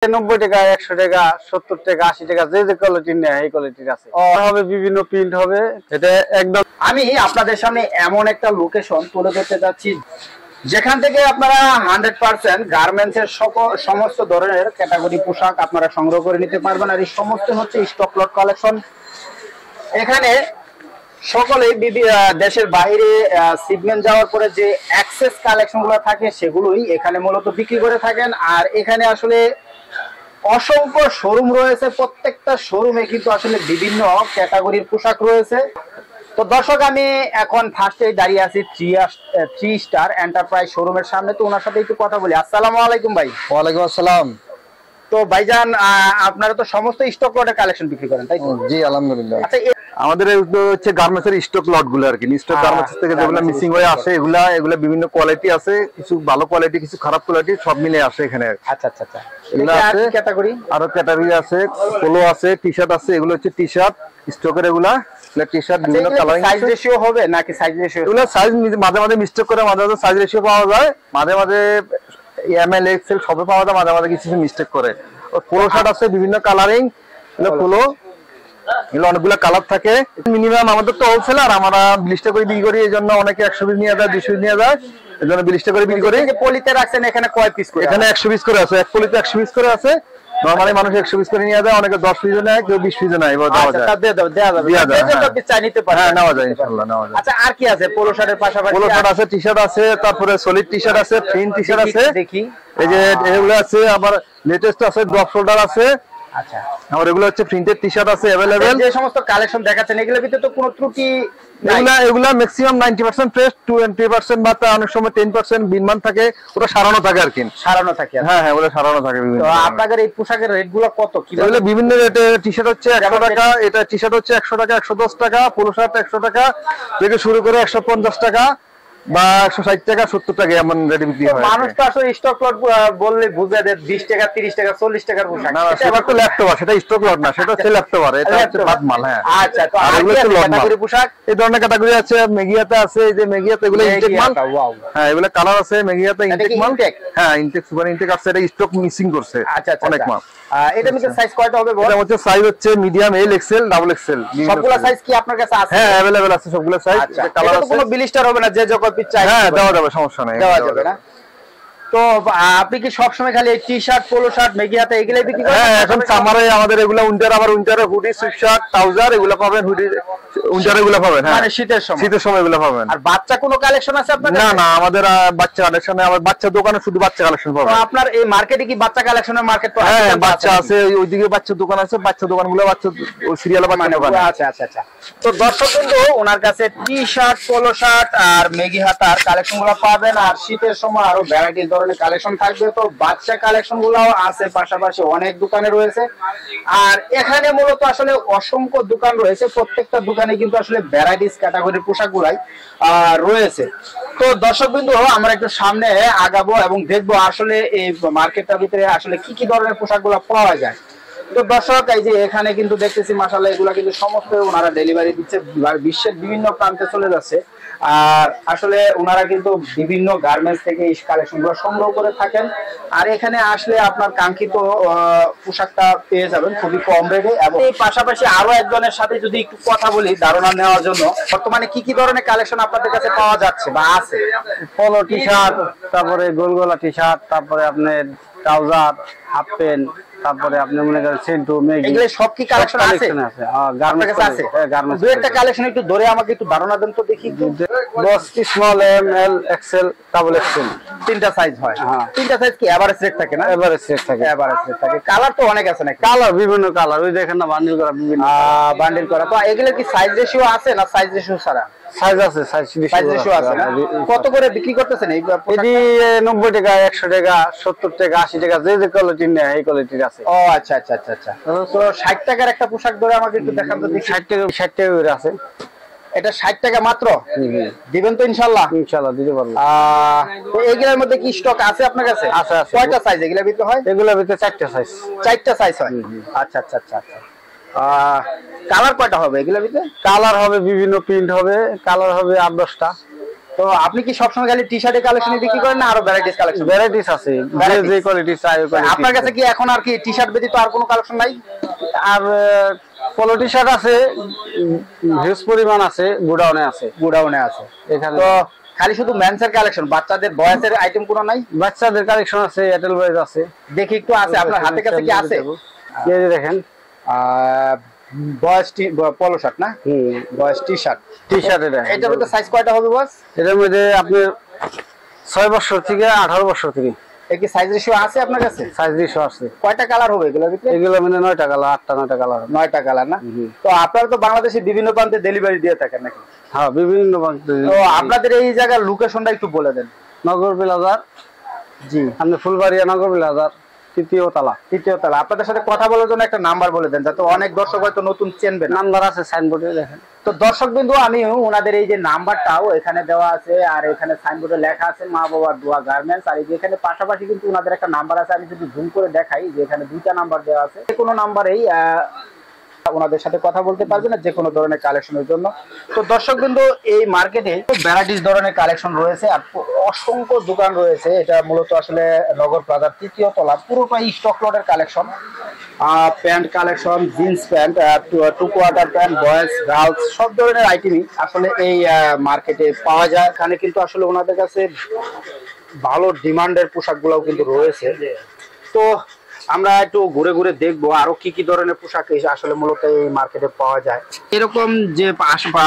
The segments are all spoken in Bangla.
90 টাকা 100 টাকা 70 টাকা 80 টাকা যে যে কোয়ালিটির নেয় এই কোয়ালিটির আছে। হবে বিভিন্ন প্রিন্ট হবে। এটা একদম আমি আপনাদের সামনে এমন একটা লোকেশন তুলে ধরতে যাচ্ছি যেখান থেকে আপনারা 100% গার্মেন্টস এর সমস্ত ধরনের ক্যাটাগরি পোশাক আপনারা সংগ্রহ করে নিতে পারবেন। আর এই সমস্ত হচ্ছে স্টক লট কালেকশন। এখানে সকলেই দেশের বাইরে সিগমেন্ট যাওয়ার পরে যে অ্যাক্সেস কালেকশন গুলো থাকে সেগুলোই এখানে মূলত বিক্রি করে থাকেন। আর এখানে আসলে অসংখ্য শোরুম রয়েছে, প্রত্যেকটা শোরুমে কিন্তু আসলে বিভিন্ন ক্যাটাগরির পোশাক রয়েছে। তো দর্শক, আমি এখন ফার্স্টে দাঁড়িয়ে আছি 3 স্টার এন্টারপ্রাইজ শোরুমের সামনে। তো ওনার সাথে একটু কথা বলি। আসসালামু আলাইকুম ভাই। ওয়ালাইকুম আসসালাম। তো ভাইজান, আপনারা তো সমস্ত স্টক লটের কালেকশন বিক্রি করেন, তাই তো? জি আলহামদুলিল্লাহ। আচ্ছা, আমাদের হচ্ছে গার্মেন্টস এর স্টক লট গুলো আর কি। স্টক গার্মেন্টস থেকে যেগুলো মিসিং হয়ে আসে এগুলা বিভিন্ন কোয়ালিটি আছে, কিছু ভালো কোয়ালিটি কিছু খারাপ কোয়ালিটি সব মিলে আসে এখানে। আচ্ছা আচ্ছা আচ্ছা, এগুলো আছে ক্যাটাগরি, আরো ক্যাটাগরি আছে, পোলো আছে, টি-শার্ট আছে। এগুলো হচ্ছে টি-শার্ট স্টকের, এগুলা টি-শার্ট বিভিন্ন কালারিং। সাইজ রেশিও হবে নাকি সাইজ রেশিও? এগুলো সাইজ মাঝে মাঝে মিস্টেক করে, মাঝে মাঝে সাইজ রেশিও পাওয়া যায়, মাঝে মাঝে এমএল এক্সেল সবে পাওয়া যায়, মাঝে মাঝে কিছু মিস্টেক করে। পোলো শার্ট আছে বিভিন্ন কালারিং, পোলো এগুলো অনেকগুলো কালার থাকে। মিনিমাম আমাদের তো হোলসেলার, আমরা 20টা করে বিক্রি করি, এই জন্য অনেকে 100 পিস নিয়ে যায়, 200 পিস নিয়ে যায়, এই জন্য 20টা করে বিক্রি করি। পলিতে রাখছেন এখানে কয় পিস করে? এখানে 100 পিস করে আছে, এক পলিতে 100 পিস করে আছে। নরমালি মানুষ 100 পিস করে নিয়ে যায়, অনেকে 10 পিস নেয়, কেউ 20 পিস নেয়। এবার দেওয়া যায়, হ্যাঁ নেওয়া যায়, ইনশাআল্লাহ নেওয়া যায়। আচ্ছা, আর কি আছে? পোলো শার্টের পাশাপাশি পোলো শার্ট আছে, টি-শার্ট আছে, তারপরে সলিড টি-শার্ট আছে, প্রিন্ট টি-শার্ট আছে, দেখি এই যে এগুলো আছে। আবার লেটেস্ট আছে, ড্রপ শোল্ডার আছে। আচ্ছা, আর এগুলো হচ্ছে প্রিন্টেড টি-শার্ট আছে अवेलेबल। যে সমস্ত কালেকশন দেখাচ্ছেন এগুলোর ভিতরে তো কোনো ত্রুটি নাই? এগুলা ম্যাক্সিমাম 90% ফ্রেশ, 20% বা অনেক সময় 10% বিনমান থাকে, ওটা সারানো থাকে আর কি। সারানো থাকে? হ্যাঁ হ্যাঁ, ওটা সারানো থাকে বিভিন্ন। তো আপনাদের এই পোশাকের রেট গুলো কত? এগুলো বিভিন্ন রেটে। টি-শার্ট হচ্ছে 100 টাকা, এটা টি-শার্ট হচ্ছে 100 টাকা, 110 টাকা, পোলো শার্ট 100 টাকা থেকে শুরু করে 150 টাকা বা 160 টাকা, 70 টাকা এমন রেটে বিক্রি হয়। মানুষ তো আসলে স্টক লট বললে বুঝে দেয় 20 টাকা, 30 টাকা, 40 টাকার পোশাক। না, সেটা তো ল্যাপটপ, সেটা স্টক লট না, সেটা হচ্ছে ল্যাপটপ, আর এটা হচ্ছে বাদ মাল। হ্যাঁ, আচ্ছা। তো আর এগুলো হচ্ছে ক্যাটাগরি পোশাক, এই ধরনের ক্যাটাগরি আছে। মেগিয়াতে আছে, এই যে মেগিয়াতে, এগুলো ইনটেক মাল। হ্যাঁ, এগুলো কালার আছে মেগিয়াতে, ইনটেক মাল। হ্যাঁ, ইনটেক, সুপার ইনটেক আছে, এটা স্টক মিসিং করছে। আচ্ছা অনেক মাল। এটা মধ্যে সাইজ কয়টা হবে? এটা হচ্ছে সাইজ হচ্ছে মিডিয়াম, এল, এক্সেল, ডাবল এক্সেল, সবগুলা সাইজ কি আপনার কাছে আছে? হ্যাঁ अवेलेबल আছে সবগুলা সাইজ। এটা কালার আছে, কোনো ব্লিস্টার হবে না, যে যখন পিস চাই হ্যাঁ দেওয়া যাবে, সমস্যা নেই, দেওয়া যাবে না। তো আপনি কি সব সময় খালি এই টি-শার্ট, পোলো শার্ট, মেগিয়াতে এগুলাই বিক্রি করেন? হ্যাঁ, এখন সামারে আমাদের এগুলা উইন্টার, আবার উইন্টারে হুডি, সুইটশার্ট, ট্রাউজার এগুলা পাবেন, হুডি উইন্টারে এগুলা পাবেন। হ্যাঁ, মানে শীতের সময় এগুলা পাবেন। আর বাচ্চা কোনো কালেকশন আছে আপনাদের? না, আমাদের বাচ্চা কালেকশনে, আমার বাচ্চা দোকানে শুধু বাচ্চা কালেকশন পাবেন। আপনার এই মার্কেটে কি বাচ্চা কালেকশনের মার্কেট? তো হ্যাঁ, বাচ্চা আছে, ওইদিকে বাচ্চা দোকান আছে, বাচ্চা দোকানগুলো বাচ্চা ওই সিরিয়ালে বাচ্চা দোকান। আচ্ছা। তো দর্শক বন্ধু, ওনার কাছে টি-শার্ট, পোলো শার্ট আর মেগি হাতার কালেকশন গুলো পাবেন। আর শীতের সময় আরো ভ্যারাইটি ধরনের কালেকশন থাকবে। তো বাচ্চা কালেকশন গুলাও আছে, পাশাপাশি অনেক দোকানে রয়েছে। আর এখানে মূলত আসলে অসংখ্য দোকান রয়েছে, প্রত্যেকটা দোকানে কিন্তু আসলে ভ্যারাইটিস ক্যাটাগরির পোশাক গুলাই রয়েছে। তো দর্শক বিন্দু, আমরা একটু সামনে আগাবো এবং দেখবো আসলে এই মার্কেটটার ভিতরে আসলে কি কি ধরনের পোশাক গুলা পাওয়া যায়। তো দর্শক, এই যে এখানে কিন্তু দেখতেছি মাশাআল্লাহ এগুলা কিন্তু সমস্ত ওনারা ডেলিভারি দিচ্ছে, বিশ্বের বিভিন্ন প্রান্তে চলে যাচ্ছে। আর আসলে ওনারা কিন্তু বিভিন্ন গার্মেন্টস থেকে এই কালেকশনগুলো সংগ্রহ করে থাকেন। আর এখানে আসলে আপনার কাঙ্ক্ষিত পোশাকটা পেয়ে যাবেন খুবই কম রেটে। এবং এই পাশাপাশি আরো একজনের সাথে যদি একটু কথা বলি ধারণা নেওয়ার জন্য, বর্তমানে কি কি ধরনের কালেকশন আপনাদের কাছে পাওয়া যাচ্ছে বা আছে? পোলো টি-শার্ট, তারপরে গোলগোলা টি-শার্ট, তারপরে আপনার ট্রাউজার, হাফ প্যান্ট, তারপরে আপনি মনে করেন সেন্টু, মেগি, এগুলো সব কি কালেকশন আছে? গার্মেন্টস আছে। গার্মেন্টস দুই একটা কালেকশন একটু ধরে আমাকে একটু ধারণা দেন তো দেখি। 10 স্মল, এম, এল, এক্সেল, ডাবল এক্সেল, তিনটা সাইজ হয়। হ্যাঁ, তিনটা সাইজ কি এভারেজ রেট থাকে না? এভারেজ রেট থাকে। এভারেজ রেট থাকে। কালার তো অনেক আছে না? কালার বিভিন্ন কালার, ওই দেখেন না বান্ডিল করা, বিভিন্ন বান্ডিল করা। তো এগুলো কি সাইজ রেশিও আছে না সাইজ রেশিও ছাড়া? সাইজ আছে, সাইজ রেশিও আছে না? কত করে বিক্রি করতেছেন এই? এটি 90 টাকা, 100 টাকা, 70 টাকা, 80 টাকা, যে যে কোয়ালিটির নেয় এই কোয়ালিটির আছে। ও আচ্ছা। তো 60 টাকার একটা পোশাক ধরে আমাকে একটু দেখান তো দেখি। 60 টাকা করে আছে। এটা 60 টাকা মাত্র? দিবেন তো ইনশাআল্লাহ? ইনশাআল্লাহ দিতে পারবো। তো এগুলোর মধ্যে কি স্টক আছে আপনার কাছে? আছে। কয়টা সাইজ এগুলোর ভিতরে হয়? এগুলোর ভিতরে 4টা সাইজ। 4টা সাইজ হয়? আচ্ছা। কালার কয়টা হবে এগুলোর ভিতরে? কালার হবে বিভিন্ন প্রিন্ট হবে, কালার হবে 8-10টা। তো আপনি কি সবসময় খালি টি শার্টের কালেকশন বিক্রি করেন না আরো ভ্যারাইটিস কালেকশন? ভ্যারাইটিস আছে, যে কোয়ালিটি চাই ওই কোয়ালিটি। আপনার কাছে কি এখন আর কি টি শার্ট ব্যতীত আর কোনো কালেকশন নাই? আর পোলো টি শার্ট আছে, হিউজ পরিমাণ আছে, গোডাউনে আছে। গোডাউনে আছে এখানে তো খালি শুধু মেন্সের কালেকশন, বাচ্চাদের বয়েজের আইটেম কোনো নাই? বাচ্চাদের কালেকশন আছে, এয়ারটেল বয়েজ আছে। দেখি একটু আছে আপনার হাতের কাছে কি আছে? এই যে দেখেন, বয়েজ টি পোলো শার্ট না, boys T shirt. T shirt এটার মধ্যে সাইজ কয়টা হবে বস? এটার মধ্যে আপনার 6 বছর থেকে 18 বছর থেকে। কি সাইজ রেশিও আছে আপনার কাছে? সাইজ রেশিও আছে। কয়টা কালার হবে এগুলোর ভিতরে? এগুলো মানে 9টা কালার, 9টা কালার। 9টা কালার না? তো আপনারা তো বাংলাদেশের বিভিন্ন প্রান্তে ডেলিভারি দিয়ে থাকেন নাকি? হ্যাঁ, বিভিন্ন। তো আপনাদের এই জায়গার লোকেশনটা একটু বলে দেন। নগর বিলাজার, জি, আপনি ফুলবাড়িয়া নগর বিলাজার, তৃতীয় তলা। আপনাদের সাথে কথা বলার জন্য একটা নাম্বার বলে দেন, যাতে অনেক দর্শক হয়তো নতুন চেনবে। নাম্বার আছে সাইনবোর্ডে দেখেন। তো দর্শক বিন্দু, আমি ওনাদের এই যে নাম্বারটাও এখানে দেওয়া আছে, আর এখানে সাইনবোর্ডে লেখা আছে মা বাবার দোয়া গার্মেন্টস। আর এই যে এখানে পাশাপাশি কিন্তু ওনাদের একটা নাম্বার আছে, আমি যদি জুম করে দেখাই যে এখানে 2টা নাম্বার দেওয়া আছে। যে কোনো নাম্বারেই ওনাদের সাথে কথা বলতে পারবেন যে কোনো ধরনের কালেকশনের জন্য। তো দর্শক বিন্দু, এই মার্কেটে ভ্যারাইটিস ধরনের কালেকশন রয়েছে আর অসংখ্য দোকান রয়েছে। এটা মূলত আসলে নগর প্লাজার 3য় তলা, পুরোটাই স্টক লটের collection. Pant collection, jeans pant, 2 quarter pant, boys girls সব ধরনের আইটেমই আসলে এই মার্কেটে পাওয়া যায়। এখানে কিন্তু আসলে ওনাদের কাছে ভালো ডিমান্ডের পোশাকগুলোও কিন্তু রয়েছে। তো আমরা একটু ঘুরে ঘুরে দেখবো আরো কি কি ধরনের পোশাক আসলে মূলত এই মার্কেটে পাওয়া যায়। এরকম যে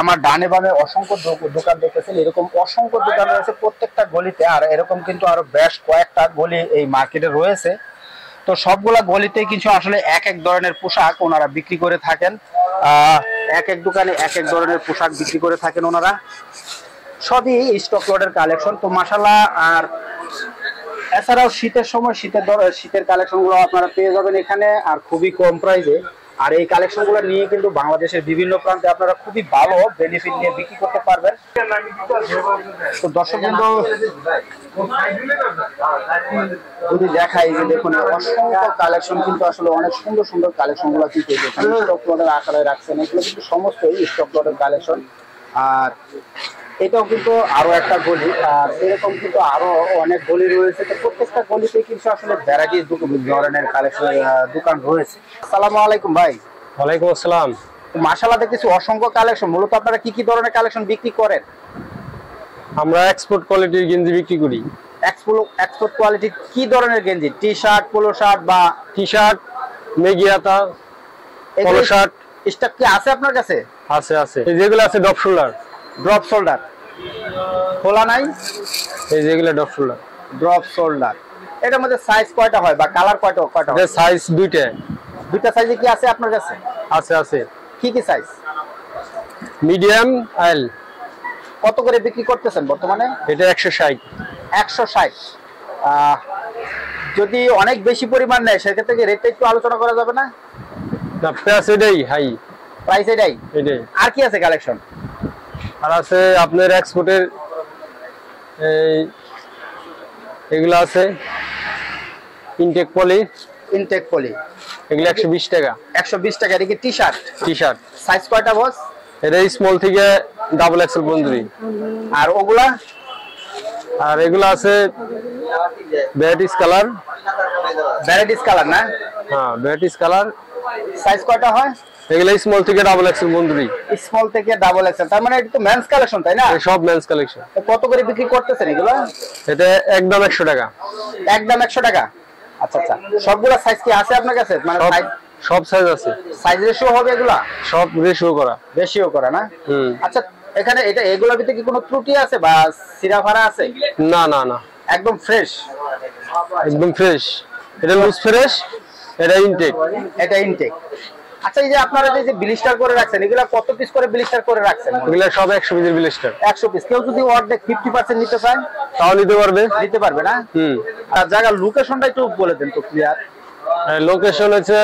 আমার ডানে বামে অসংখ্য দোকান দেখতেছেন, এরকম অসংখ্য দোকান রয়েছে প্রত্যেকটা গলিতে। আর এরকম কিন্তু আরো বেশ কয়েকটা গলি এই মার্কেটে রয়েছে। তো সবগুলা গলিতে কিছু আসলে এক এক ধরনের পোশাক ওনারা বিক্রি করে থাকেন। এক এক দোকানে এক এক ধরনের পোশাক বিক্রি করে থাকেন ওনারা। সবই স্টক লটের কালেকশন। তো মাশাআল্লাহ। আর এছাড়াও শীতের সময় শীতের কালেকশন গুলো আপনারা পেয়ে যাবেন এখানে, আর খুবই কম প্রাইসে। আর এই কালেকশন গুলো নিয়ে কিন্তু বাংলাদেশের বিভিন্ন প্রান্তে আপনারা খুবই ভালো বেনিফিট নিয়ে বিক্রি করতে পারবেন। তো দর্শক বিন্দু, যদি দেখাই যে দেখুন অসংখ্য কালেকশন কিন্তু আসলে অনেক সুন্দর সুন্দর কালেকশন গুলো কিন্তু স্টক লটের আকারে রাখছেন। এগুলো কিন্তু সমস্তই স্টক লটের কালেকশন। আর এটাও কিন্তু আরো একটা গলি, আর এরকম কিন্তু আরো অনেক গলি রয়েছে। তো প্রত্যেকটা গলিতে কিন্তু আসলে ভ্যারাইটিস ধরনের কালেকশন দোকান রয়েছে। আসসালামু আলাইকুম ভাই। ওয়ালাইকুম আসসালাম। মাশাআল্লাহ, দেখতেছি অসংখ্য কালেকশন। মূলত আপনারা কি কি ধরনের কালেকশন বিক্রি করেন? আমরা এক্সপোর্ট কোয়ালিটির গেঞ্জি বিক্রি করি। এক্সপোর্ট কোয়ালিটি কি ধরনের গেঞ্জি? টি শার্ট, পোলো শার্ট বা টি শার্ট, মেগিয়াতা, পোলো শার্ট স্টক কি আছে আপনার কাছে? আছে আছে। এই যেগুলো আছে ড্রপ শোল্ডার। ড্রপ শোল্ডার খোলা নাই? এই যেগুলো ড্রপ শোল্ডার। Drop shoulder. এটার মধ্যে সাইজ কয়টা হয় বা কালার কয়টা? এর সাইজ দুইটা। দুইটা সাইজে কি আছে আপনার কাছে? আছে আছে। কি কি সাইজ? মিডিয়াম, এল। কত করে বিক্রি করতেছেন বর্তমানে? এটা 160। 160। যদি অনেক বেশি পরিমাণ নেয় সেক্ষেত্রে কি রেটটা একটু আলোচনা করা যাবে না? না, প্রাইস এটাই হাই। প্রাইস এটাই। আর কি আছে কালেকশন? আর আছে আপনার এক্সপোর্টের এগুলো আছে ইনটেক পলি। এগুলো 120 টাকা। 120 টাকা। এটা কি T shirt? T shirt. Size কয়টা বস? এটা স্মল থেকে ডাবল এক্সেল পর্যন্ত। আর ওগুলা? আর এগুলো আছে ভ্যারাইটিস কালার। ভ্যারাইটিস কালার না? হ্যাঁ, ভ্যারাইটিস কালার। সাইজ কয়টা হয়? এগুলো স্মল থেকে ডাবল এক্সেল পর্যন্ত। স্মল থেকে ডাবল এক্সেল, তার মানে এটা তো মেন্স কালেকশন তাই না? সব মেন্স কালেকশন। কত করে বিক্রি করতেছেন এগুলো? এটা একদম 100 টাকা। একদম 100 টাকা। আচ্ছা আচ্ছা। সবগুলা সাইজ কি আছে আপনার কাছে? মানে সব সাইজ আছে। সাইজ রেশিও হবে এগুলা? সব রেশিও করা না? আচ্ছা, এখানে এগুলোর ভিতরে কি কোনো ত্রুটি আছে বা সিরাফারা আছে? না না না, একদম ফ্রেশ। একদম ফ্রেশ। এটা লুজ ফ্রেশ, এটা ইনটেক। আচ্ছা, এই যে আপনারা যে ব্লিস্টার করে রাখছেন, এগুলা কত পিস করে ব্লিস্টার করে রাখছেন? এগুলা সব 100 পিসের ব্লিস্টার। 100 পিস। কেউ যদি অর্ধেক 50% নিতে চায় তাও নিতে পারবে না? আর জায়গার লোকেশনটা একটু বলে দেন তো ক্লিয়ার। লোকেশন হচ্ছে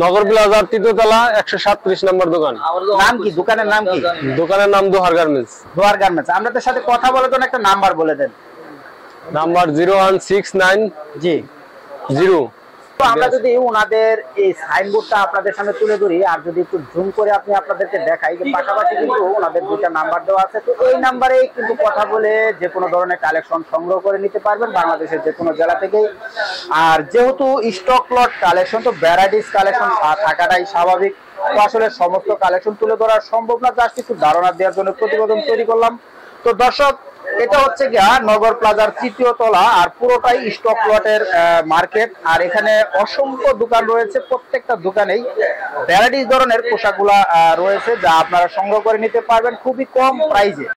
নগর প্লাজা 3য় তলা 137 নম্বর দোকান। নাম কি? দোকানের নাম কি? দোকানের নাম দোহার গার্মেন্টস। দোহার গার্মেন্টস। আপনাদের সাথে কথা বলার জন্য একটা নাম্বার বলে দেন। নাম্বার 0169 জি 0 তো আমরা যদি ওনাদের এই সাইনবোর্ডটা আপনাদের সামনে তুলে ধরি আর যদি একটু জুম করে আপনি আপনাদেরকে দেখাই যে পাশাপাশি কিন্তু ওনাদের দুইটা নাম্বার দেওয়া আছে, তো এই নাম্বারে কিন্তু কথা বলে যে কোনো ধরনের কালেকশন সংগ্রহ করে নিতে পারবেন বাংলাদেশের যে কোনো জেলা থেকেই। আর যেহেতু স্টক লট কালেকশন, তো ভ্যারাইটিস কালেকশন থাকাটাই স্বাভাবিক। তো আসলে সমস্ত কালেকশন তুলে ধরা সম্ভব না, জাস্ট কিছু ধারণা দেওয়ার জন্য প্রতিবেদন তৈরি করলাম। তো দর্শক, এটা হচ্ছে গিয়া নগর প্লাজার ৩য় তলা, আর পুরোটাই স্টক লটের মার্কেট। আর এখানে অসংখ্য দোকান রয়েছে, প্রত্যেকটা দোকানেই ভ্যারাইটিস ধরনের পোশাকগুলা রয়েছে, যা আপনারা সংগ্রহ করে নিতে পারবেন খুবই কম প্রাইজে।